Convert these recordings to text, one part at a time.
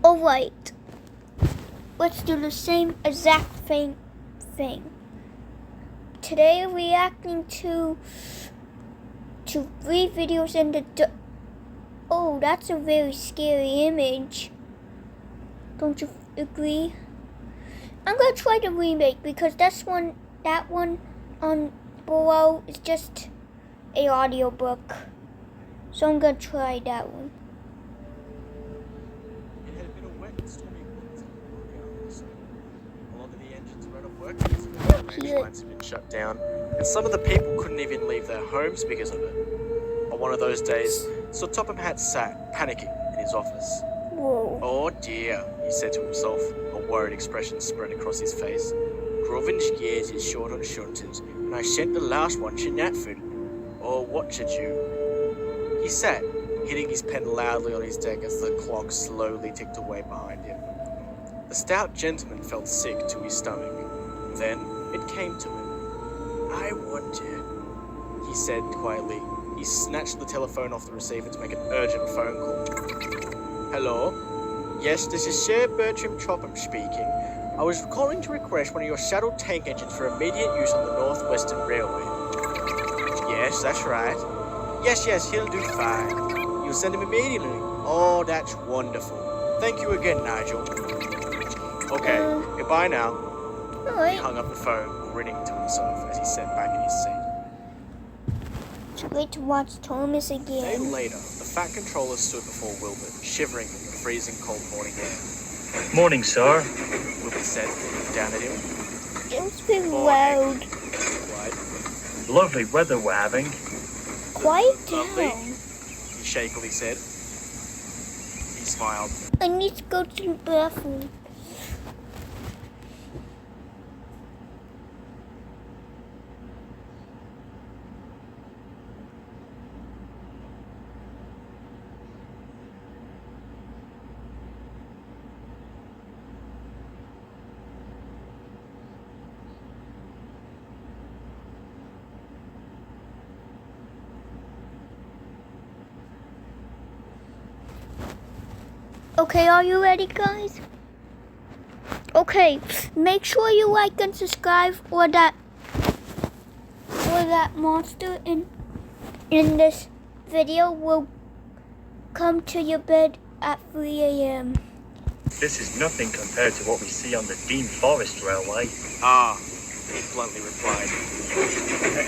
Alright. Let's do the same exact thing. Today reacting to 3 videos in the Oh, that's a very scary image. Don't you agree? I'm gonna try the remake because that one on below is just a audiobook. So I'm gonna try that one. It had been a wet and stormy winter so a lot of the engines were out of work because the range lines had been shut down, and some of the people couldn't even leave their homes because of it. On one of those days, Sir Topham Hatt sat, panicking, in his office. Whoa. Oh dear, he said to himself, a worried expression spread across his face. Corvens gears is short on shunters, and I sent the last one to Natford. Oh, what should you? He sat, hitting his pen loudly on his deck as the clock slowly ticked away behind him. The stout gentleman felt sick to his stomach. Then it came to him. I wonder, he said quietly. He snatched the telephone off the receiver to make an urgent phone call. Hello? Yes, this is Sir Bertram Topham speaking. I was calling to request one of your saddle tank engines for immediate use on the North Western Railway. Yes, that's right. Yes, he'll do fine. You'll send him immediately. Oh, that's wonderful. Thank you again, Nigel. Okay, goodbye now. Alright. He hung up the phone, grinning to himself as he sat back in his seat. It's great to watch Thomas A day again. later, the Fat Controller stood before Wilbur, shivering in the freezing cold morning air. Morning, sir. Wilbur said, looking down at him. It was pretty Morning. loud. Right. Lovely weather we're having. Quiet Lovely. down. He shakily said. He smiled. I need to go to the bathroom. Okay, are you ready, guys? Okay, make sure you like and subscribe, or that monster in this video will come to your bed at 3 a.m. This is nothing compared to what we see on the Dean Forest Railway. Ah, he bluntly replied.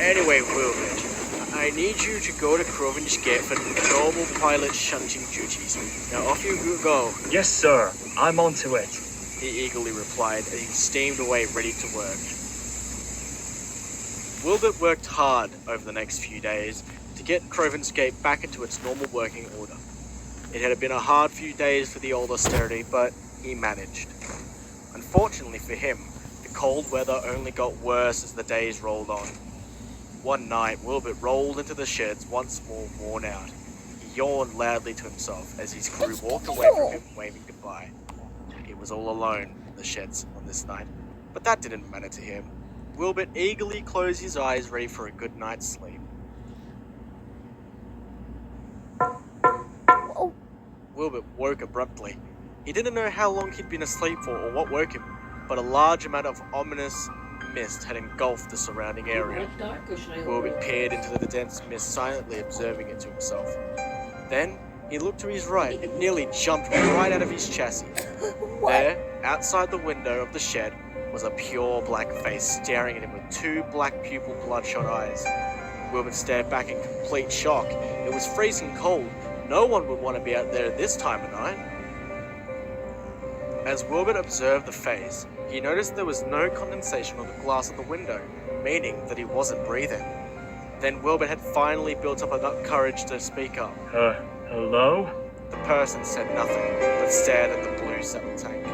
Anyway, Wilbur, I need you to go to Corvens Gate for normal pilot shunting duties. Now off you go. Yes, sir. I'm on to it. He eagerly replied as he steamed away ready to work. Wilbur worked hard over the next few days to get Corvens Gate back into its normal working order. It had been a hard few days for the old austerity, but he managed. Unfortunately for him, the cold weather only got worse as the days rolled on. One night, Wilbur rolled into the sheds once more worn out. He yawned loudly to himself as his crew walked away from him, waving goodbye. He was all alone in the sheds on this night, but that didn't matter to him. Wilbur eagerly closed his eyes, ready for a good night's sleep. Oh, Wilbur woke abruptly. He didn't know how long he'd been asleep for or what woke him, but a large amount of ominous mist had engulfed the surrounding area. Wilbur peered into the dense mist, silently observing it to himself. Then he looked to his right and nearly jumped right out of his chassis. There, outside the window of the shed, was a pure black face staring at him with 2 black pupil bloodshot eyes. Wilbur stared back in complete shock. It was freezing cold. No one would want to be out there this time of night. As Wilbur observed the face, he noticed there was no condensation on the glass of the window, meaning that he wasn't breathing. Then Wilbur had finally built up enough courage to speak up. Hello? The person said nothing, but stared at the blue saddle tank.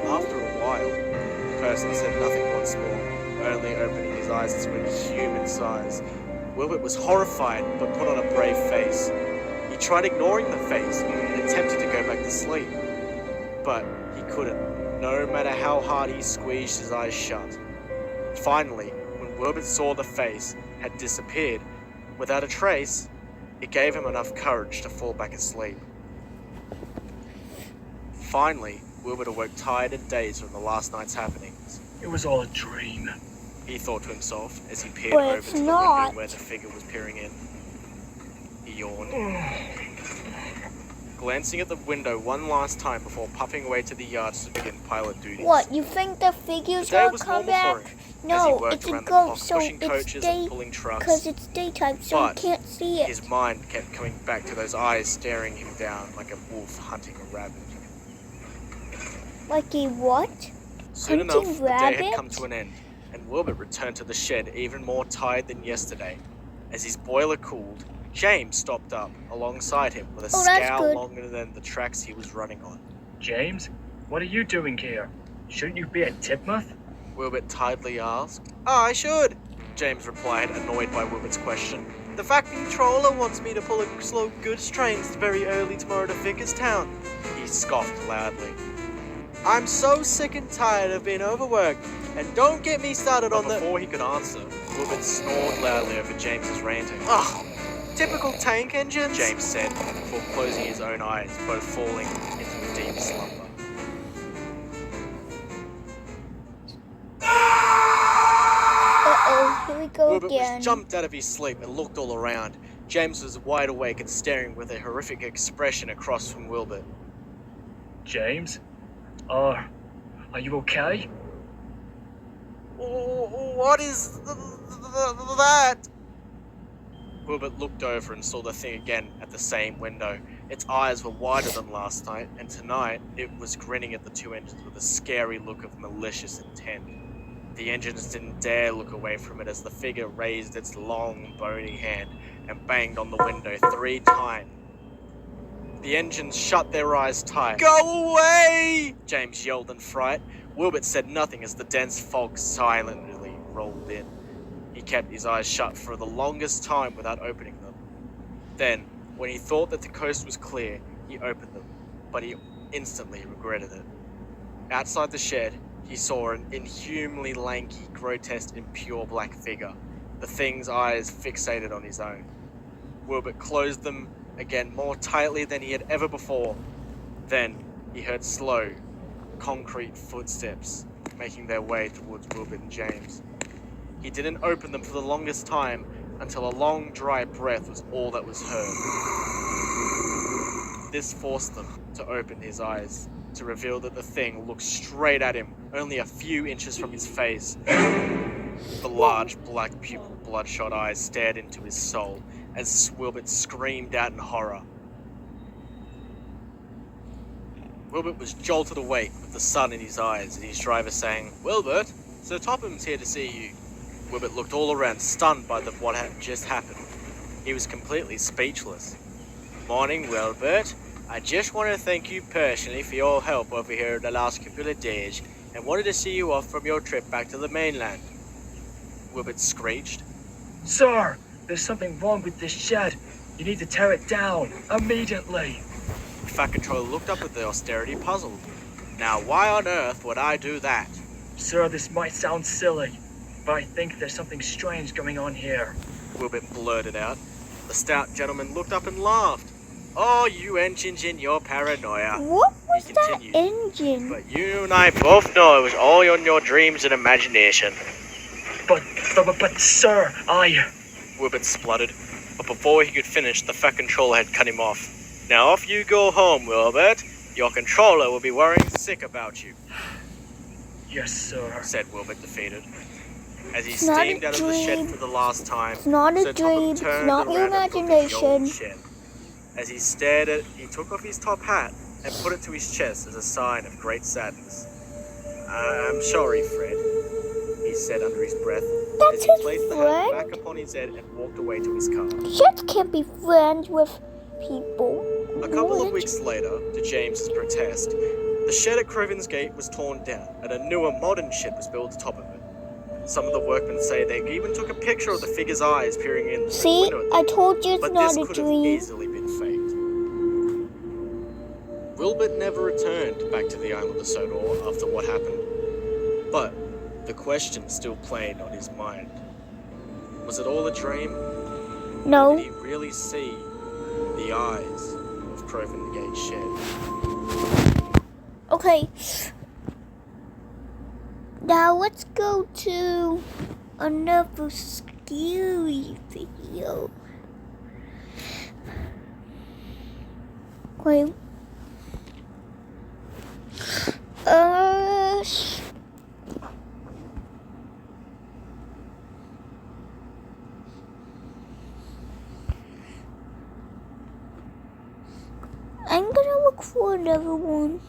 After a while, the person said nothing once more, only opening his eyes to a human size. Wilbur was horrified, but put on a brave face. He tried ignoring the face and attempted to go back to sleep. But he couldn't, no matter how hard he squeezed his eyes shut. Finally, when Wilbur saw the face had disappeared, without a trace, it gave him enough courage to fall back asleep. Finally, Wilbert awoke tired and dazed from the last night's happenings. It was all a dream. He thought to himself as he peered But over it's to the not. window where the figure was peering in. He yawned, glancing at the window one last time before puffing away to the yards to begin pilot duties. What, you think the figure's The day gonna was come normal back? for him, as he No, worked it's a around the clock, ghost, so pushing it's coaches and pulling trucks. because it's daytime, so you But can't see it. His mind kept coming back to those eyes staring him down like a wolf hunting a rabbit. Like a what? Soon Hunting enough, the day had rabbit? come to an end, and Wilbert returned to the shed even more tired than yesterday. As his boiler cooled, James stopped up alongside him with a Oh, that's scowl good. longer than the tracks he was running on. James, what are you doing here? Shouldn't you be at Titmuth? Wilbert tiredly asked. I should, James replied, annoyed by Wilbert's question. The factory controller wants me to pull a slow goods train very early tomorrow to Vickerstown. He scoffed loudly. I'm so sick and tired of being overworked, and don't get me started on the... Before he could answer, Wilbert snored loudly over James's ranting. Ugh! Typical tank engines, James said, before closing his own eyes, both falling into a deep slumber. Uh-oh, here we go Wilbert again. was jumped out of his sleep and looked all around. James was wide awake and staring with a horrific expression across from Wilbert. James? Are you okay? What is that? Wilbert looked over and saw the thing again at the same window. Its eyes were wider than last night, and tonight it was grinning at the two engines with a scary look of malicious intent. The engines didn't dare look away from it as the figure raised its long, bony hand and banged on the window 3 times. The engines shut their eyes tight. Go away! James yelled in fright. Wilbert said nothing as the dense fog silently rolled in. He kept his eyes shut for the longest time without opening them. Then, when he thought that the coast was clear, he opened them, but he instantly regretted it. Outside the shed, he saw an inhumanly lanky, grotesque, and pure black figure, the thing's eyes fixated on his own. Wilbert closed them again more tightly than he had ever before. Then he heard slow, concrete footsteps making their way towards Wilbert and James. He didn't open them for the longest time until a long, dry breath was all that was heard. This forced them to open his eyes, to reveal that the thing looked straight at him, only a few inches from his face. The large, black pupil, bloodshot eyes stared into his soul as Wilbert screamed out in horror. Wilbert was jolted awake with the sun in his eyes and his driver saying, Wilbert, Sir Topham's here to see you. Wilbert looked all around, stunned by what had just happened. He was completely speechless. Morning, Wilbert. I just want to thank you personally for your help over here the last couple of days and wanted to see you off from your trip back to the mainland. Wilbert screeched. Sir, there's something wrong with this shed. You need to tear it down, immediately. The Fat Controller looked up at the austerity, puzzled. Now, why on earth would I do that? Sir, this might sound silly, but I think there's something strange going on here. Wilbert blurted out. The stout gentleman looked up and laughed. Oh, you engines in your paranoia. What was He that continued. engine? But you and I both know it was all in your dreams and imagination. But sir, Wilbert spluttered, but before he could finish, the Fat Controller had cut him off. Now off you go home, Wilbert. Your controller will be worrying sick about you, Yes, sir. said Wilbert, defeated. As he It's not steamed a out of the shed dream. for the last time, It's not a Sir Topham dream. It's turned not your around and looked at the old imagination. shed. As he stared at it, he took off his top hat and put it to his chest as a sign of great sadness. I'm sorry, Fred, he said under his breath, That's as he his placed the hat friend? back upon his head and walked away to his car. Sheds can't be friends with people. A couple of What? weeks later, to James's protest, the shed at Corvens Gate was torn down and a newer modern shed was built at the top of it. Some of the workmen say they even took a picture of the figure's eyes peering in through the See, window at them. I told you it's But not this a could have dream. easily been faked. Wilbert never returned back to the island of Sodor after what happened. But the question still played on his mind. Was it all a dream? No. Did he really see the eyes of Corvens Gate shed? Okay. Now let's go to another scary video. Okay. I'm gonna look for another one.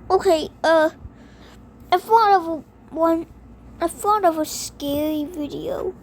Okay, I thought of a scary video.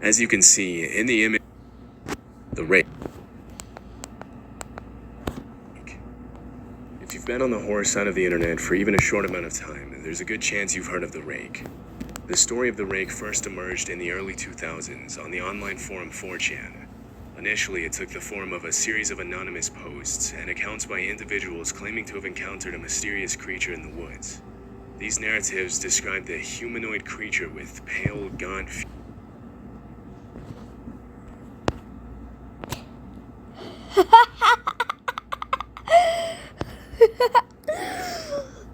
As you can see in the image, the rake. If you've been on the horror side of the internet for even a short amount of time, there's a good chance you've heard of the rake. The story of the rake first emerged in the early 2000s on the online forum 4chan. Initially, it took the form of a series of anonymous posts and accounts by individuals claiming to have encountered a mysterious creature in the woods. These narratives described a humanoid creature with pale, gaunt features.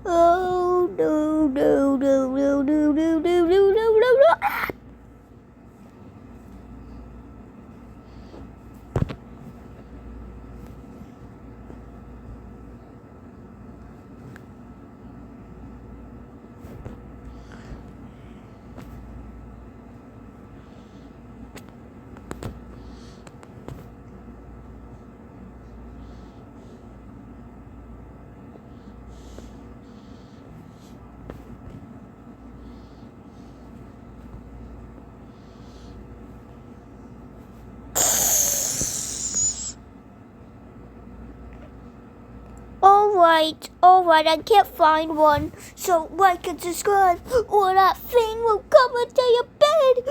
Oh no no no no no no no no no no! Alright, I can't find one. So like and subscribe or that thing will come into your bed.